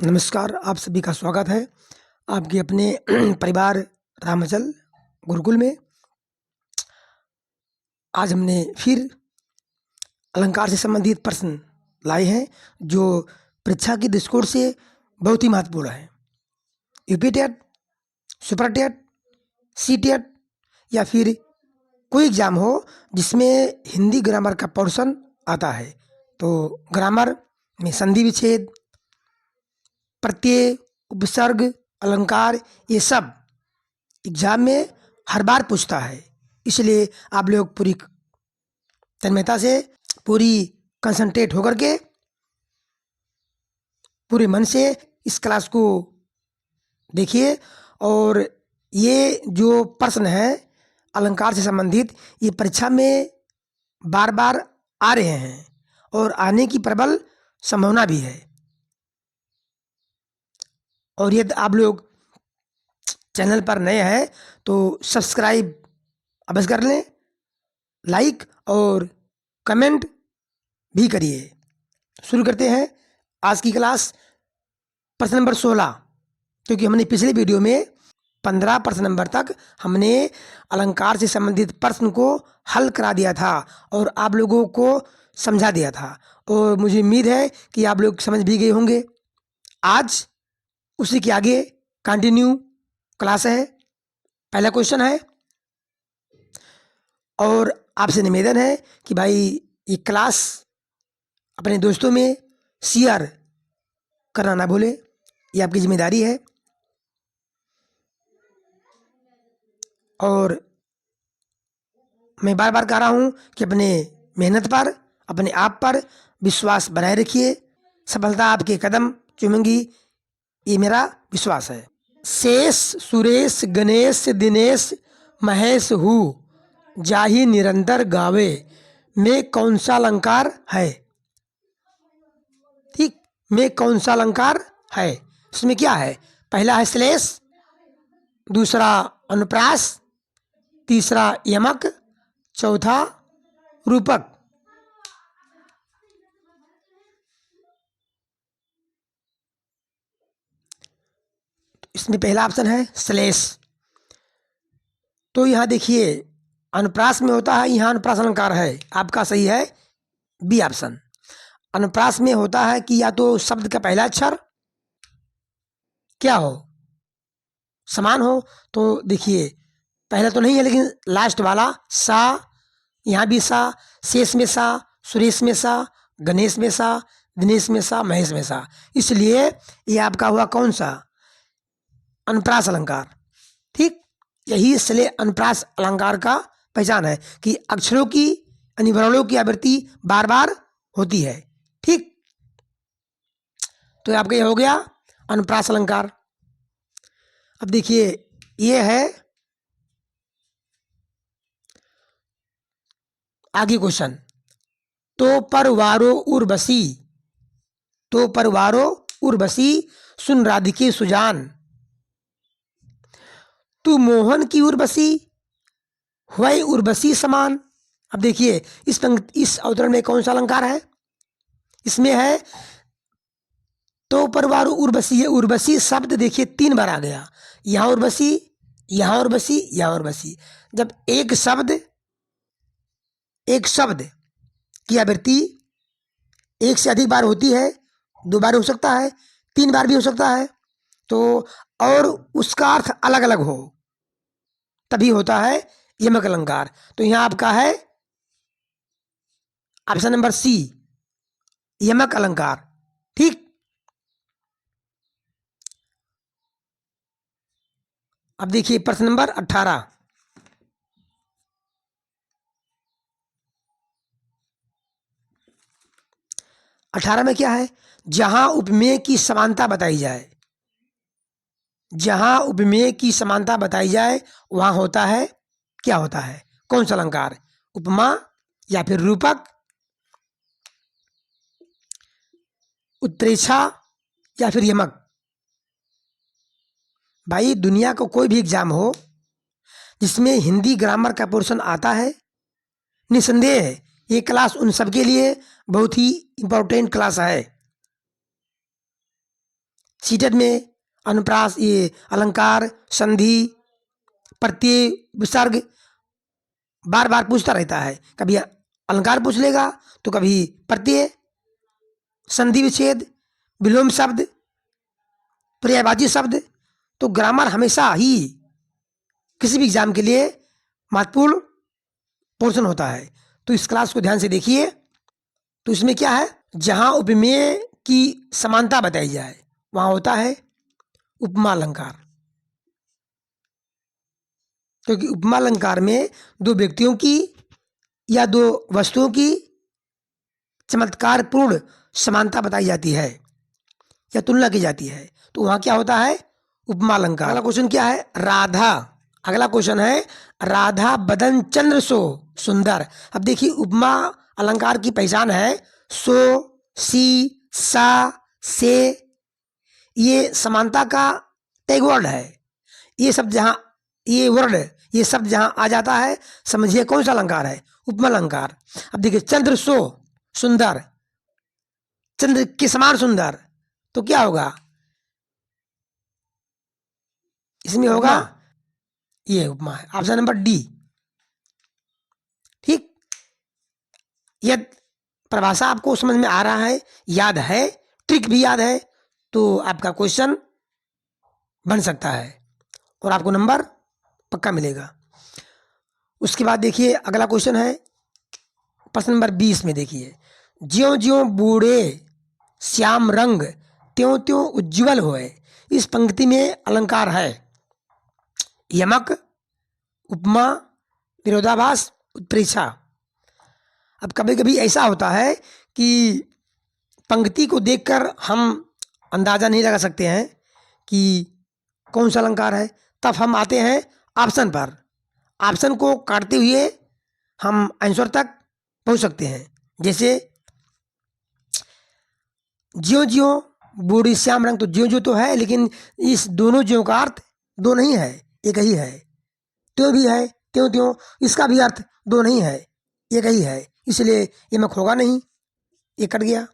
नमस्कार, आप सभी का स्वागत है आपके अपने परिवार रामाचल गुरुकुल में। आज हमने फिर अलंकार से संबंधित प्रश्न लाए हैं जो परीक्षा के दृष्टिकोण से बहुत ही महत्वपूर्ण है। UP TET, super TET, C TET या फिर कोई एग्जाम हो जिसमें हिंदी ग्रामर का पोर्शन आता है, तो ग्रामर में संधि विच्छेद, प्रत्यय, उपसर्ग, अलंकार, ये सब एग्जाम में हर बार पूछता है। इसलिए आप लोग पूरी तन्मयता से, पूरी कंसंट्रेट होकर के, पूरे मन से इस क्लास को देखिए। और ये जो प्रश्न है अलंकार से संबंधित, ये परीक्षा में बार बार आ रहे हैं और आने की प्रबल संभावना भी है। और यदि आप लोग चैनल पर नए हैं तो सब्सक्राइब अवश्य कर लें, लाइक और कमेंट भी करिए। शुरू करते हैं आज की क्लास। प्रश्न नंबर 16, क्योंकि हमने पिछले वीडियो में 15 प्रश्न नंबर तक हमने अलंकार से संबंधित प्रश्न को हल करा दिया था और आप लोगों को समझा दिया था, और मुझे उम्मीद है कि आप लोग समझ भी गए होंगे। आज उसी के आगे कंटिन्यू क्लास है। पहला क्वेश्चन है और आपसे निवेदन है कि भाई ये क्लास अपने दोस्तों में शेयर करना ना भूले, ये आपकी जिम्मेदारी है। और मैं बार बार कह रहा हूँ कि अपने मेहनत पर, अपने आप पर विश्वास बनाए रखिए। सफलता आपके कदम चूमेंगी, ये मेरा विश्वास है। शेष, सुरेश, गणेश, दिनेश, महेश हूँ जाहि निरंतर गावे में कौन सा अलंकार है? ठीक, में कौन सा अलंकार है? इसमें क्या है? पहला है श्लेष, दूसरा अनुप्रास, तीसरा यमक, चौथा रूपक। इसमें पहला ऑप्शन है श्लेष। तो यहाँ देखिए अनुप्रास में होता है, यहाँ अनुप्रास अलंकार है, आपका सही है बी ऑप्शन। अनुप्रास में होता है कि या तो शब्द का पहला अक्षर क्या हो, समान हो। तो देखिए पहला तो नहीं है, लेकिन लास्ट वाला सा, यहाँ भी सा, शेष में सा, सुरेश में सा, गणेश में सा, दिनेश में सा, महेश में सा। इसलिए ये आपका हुआ कौन सा? अनुप्रास अलंकार। ठीक, यही इसलिए अनुप्रास अलंकार का पहचान है कि अक्षरों की यानी वर्णों की आवृत्ति बार बार होती है। ठीक, तो आपका ये हो गया अनुप्रास अलंकार। अब देखिए ये है आगे क्वेश्चन। तो परवारो उर्वशी, तो परवारो उर्वशी सुन राधिके सुजान, तू मोहन की उर्वशी हुई उर्वशी समान। अब देखिए इस अवतरण में कौन सा अलंकार है? इसमें है तो परवारो उर्वशी। ये उर्वशी शब्द देखिए 3 बार आ गया, यहाँ उर्वशी, यहाँ उर्वशी, यहाँ उर्वशी। जब एक शब्द की आवृत्ति एक से अधिक बार होती है, 2 बार हो सकता है, 3 बार भी हो सकता है, तो और उसका अर्थ अलग अलग हो, तभी होता है यमक अलंकार। तो यहाँ आपका है ऑप्शन नंबर सी, यमक अलंकार। ठीक, अब देखिए प्रश्न नंबर 18। में क्या है? जहां उपमेय की समानता बताई जाए, जहां उपमेय की समानता बताई जाए वहां होता है, क्या होता है? कौन सा अलंकार? उपमा या फिर रूपक, उत्प्रेक्षा या फिर यमक? भाई दुनिया का कोई भी एग्जाम हो जिसमें हिंदी ग्रामर का पोर्शन आता है, निसंदेह है ये क्लास उन सबके लिए बहुत ही इंपॉर्टेंट क्लास है। सीटेट में अनुप्रास, ये अलंकार, संधि, प्रत्यय, विसर्ग बार बार पूछता रहता है। कभी अलंकार पूछ लेगा तो कभी प्रत्यय, संधि विच्छेद, विलोम शब्द, पर्यायवाची शब्द। तो ग्रामर हमेशा ही किसी भी एग्जाम के लिए महत्वपूर्ण पोर्शन होता है। तो इस क्लास को ध्यान से देखिए। तो इसमें क्या है, जहां उपमेय की समानता बताई जाए वहां होता है उपमा अलंकार, क्योंकि उपमा अलंकार में दो व्यक्तियों की या दो वस्तुओं की चमत्कारपूर्ण समानता बताई जाती है या तुलना की जाती है। तो वहां क्या होता है, उपमा अलंकार। अगला क्वेश्चन क्या है, राधा। अगला क्वेश्चन है, राधा बदन चंद्र सो सुंदर। अब देखिए, उपमा अलंकार की पहचान है सो, सी, सा, से। ये समानता का टैग वर्ड है। ये सब जहां, ये वर्ड, ये शब्द जहां आ जाता है, समझिए कौन सा अलंकार है, उपमा अलंकार। अब देखिए, चंद्र सो सुंदर, चंद्र के समान सुंदर, तो क्या होगा, इसमें होगा ये उपमा है, ऑप्शन नंबर डी। ठीक, यदि परिभाषा आपको समझ में आ रहा है, याद है, ट्रिक भी याद है, तो आपका क्वेश्चन बन सकता है और आपको नंबर पक्का मिलेगा। उसके बाद देखिए, अगला क्वेश्चन है प्रश्न नंबर 20 में। देखिए, ज्यों ज्यों बूढ़े श्याम रंग, त्यों त्यों उज्ज्वल होए। इस पंक्ति में अलंकार है यमक, उपमा, विरोधाभास, उत्प्रेक्षा। अब कभी कभी ऐसा होता है कि पंक्ति को देखकर हम अंदाजा नहीं लगा सकते हैं कि कौन सा अलंकार है, तब हम आते हैं ऑप्शन पर। ऑप्शन को काटते हुए हम आंसर तक पहुंच सकते हैं। जैसे ज्यों ज्यों बूढ़ी श्याम रंग, तो ज्यों ज्यों तो है, लेकिन इस दोनों ज्यों का अर्थ दो नहीं है, एक ही है। त्यों भी है, त्यों त्यों, इसका भी अर्थ दो नहीं है, एक ही है, इसलिए ये मक होगा नहीं, ये कट गया।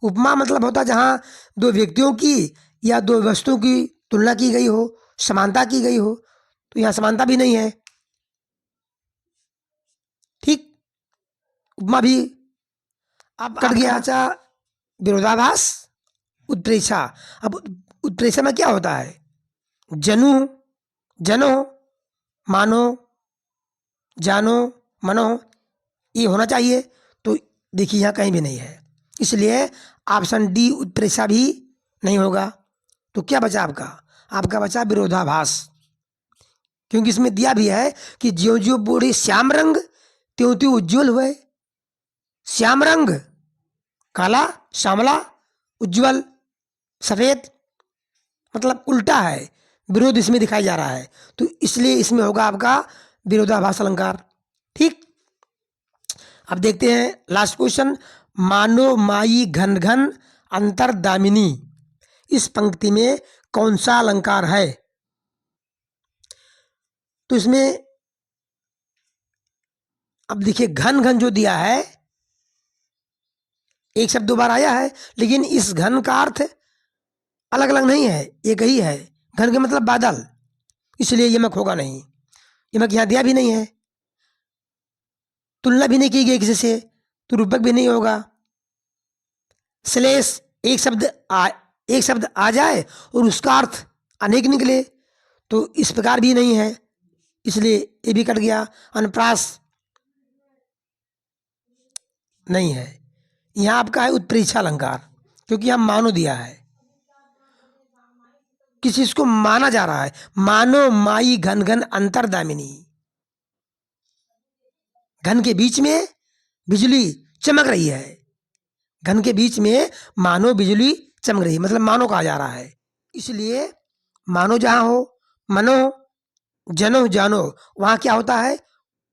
उपमा मतलब होता जहां दो व्यक्तियों की या दो वस्तुओं की तुलना की गई हो, समानता की गई हो, तो यहां समानता भी नहीं है। ठीक, उपमा भी अब कट गया। अच्छा, विरोधाभास, उत्प्रेक्षा। अब उत्प्रेक्षा में क्या होता है, जनु, जनो, मानो, जानो, मनो, ये होना चाहिए। तो देखिए, यहाँ कहीं भी नहीं है, इसलिए ऑप्शन डी उत्प्रेक्षा भी नहीं होगा। तो क्या बचा आपका, आपका बचा विरोधाभास, क्योंकि इसमें दिया भी है कि ज्यों ज्यों बूढ़े श्याम रंग, त्यों त्यों उज्ज्वल हुए। श्याम रंग काला, श्यामला, उज्ज्वल सफेद, मतलब उल्टा है, विरोध इसमें दिखाया जा रहा है, तो इसलिए इसमें होगा आपका विरोधाभास अलंकार। ठीक, अब देखते हैं लास्ट क्वेश्चन, मानो माई घन घन अंतर्दामिनी। इस पंक्ति में कौन सा अलंकार है। तो इसमें अब देखिए, घन घन जो दिया है, एक शब्द दो बार आया है, लेकिन इस घन का अर्थ अलग अलग नहीं है, एक ही है। घन के मतलब बादल, इसलिए यमक होगा नहीं, यमक यहां दिया भी नहीं है, तुलना भी नहीं की गई किसी से, तो रूपक भी नहीं होगा। श्लेष, एक शब्द आ जाए और उसका अर्थ अनेक निकले, तो इस प्रकार भी नहीं है, इसलिए ये भी कट गया। अनुप्रास नहीं है। यहां आपका है उत्प्रेक्षा अलंकार, क्योंकि यहां मानो दिया है, किसी चीज को माना जा रहा है। मानो माई घन घन अंतर्दामिनी, घन के बीच में बिजली चमक रही है, घन के बीच में मानो बिजली चमक रही है, मतलब मानो कहा जा रहा है, इसलिए मानो जहां हो, मनो, जनो, जानो, वहां क्या होता है,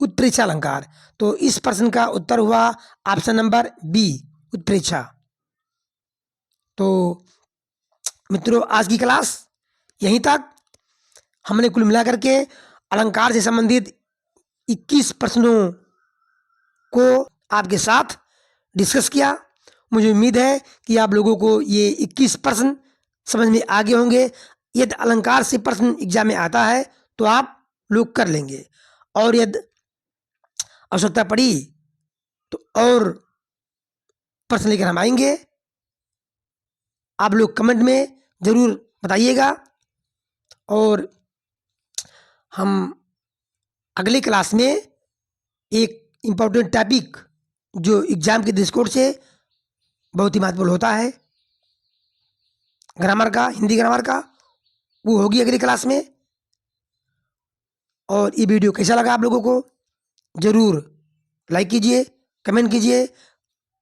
उत्प्रेक्षा अलंकार। तो इस प्रश्न का उत्तर हुआ ऑप्शन नंबर बी, उत्प्रेक्षा। तो मित्रों, आज की क्लास यहीं तक। हमने कुल मिलाकर के अलंकार से संबंधित 21 प्रश्नों को आपके साथ डिस्कस किया। मुझे उम्मीद है कि आप लोगों को ये 21 प्रश्न समझ में आ गए होंगे। यदि अलंकार से प्रश्न एग्जाम में आता है तो आप लोग कर लेंगे, और यदि आवश्यकता पड़ी तो और प्रश्न लेकर हम आएंगे। आप लोग कमेंट में ज़रूर बताइएगा, और हम अगली क्लास में एक इम्पोर्टेंट टॉपिक जो एग्जाम के दृष्टिकोण से बहुत ही महत्वपूर्ण होता है, ग्रामर का, हिंदी ग्रामर का, वो होगी अगली क्लास में। और ये वीडियो कैसा लगा आप लोगों को ज़रूर लाइक कीजिए, कमेंट कीजिए,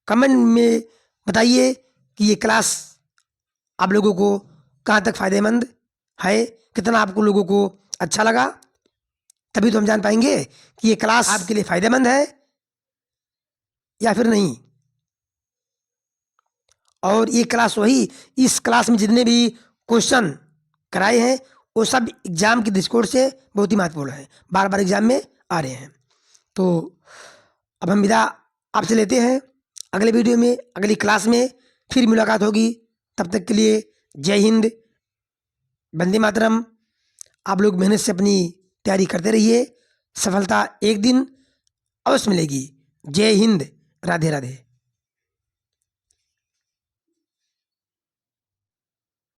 कमेंट में बताइए कि ये क्लास आप लोगों को कहाँ तक फ़ायदेमंद है, कितना आपको लोगों को अच्छा लगा। तभी तो हम जान पाएंगे कि ये क्लास आपके लिए फ़ायदेमंद है या फिर नहीं। और ये क्लास वही, इस क्लास में जितने भी क्वेश्चन कराए हैं वो सब एग्जाम के दृष्टिकोण से बहुत ही महत्वपूर्ण है, बार बार एग्जाम में आ रहे हैं। तो अब हम विदा आपसे लेते हैं, अगले वीडियो में, अगली क्लास में फिर मुलाकात होगी। तब तक के लिए जय हिंद, वंदे मातरम। आप लोग मेहनत से अपनी तैयारी करते रहिए, सफलता एक दिन अवश्य मिलेगी। जय हिंद, राधे राधे।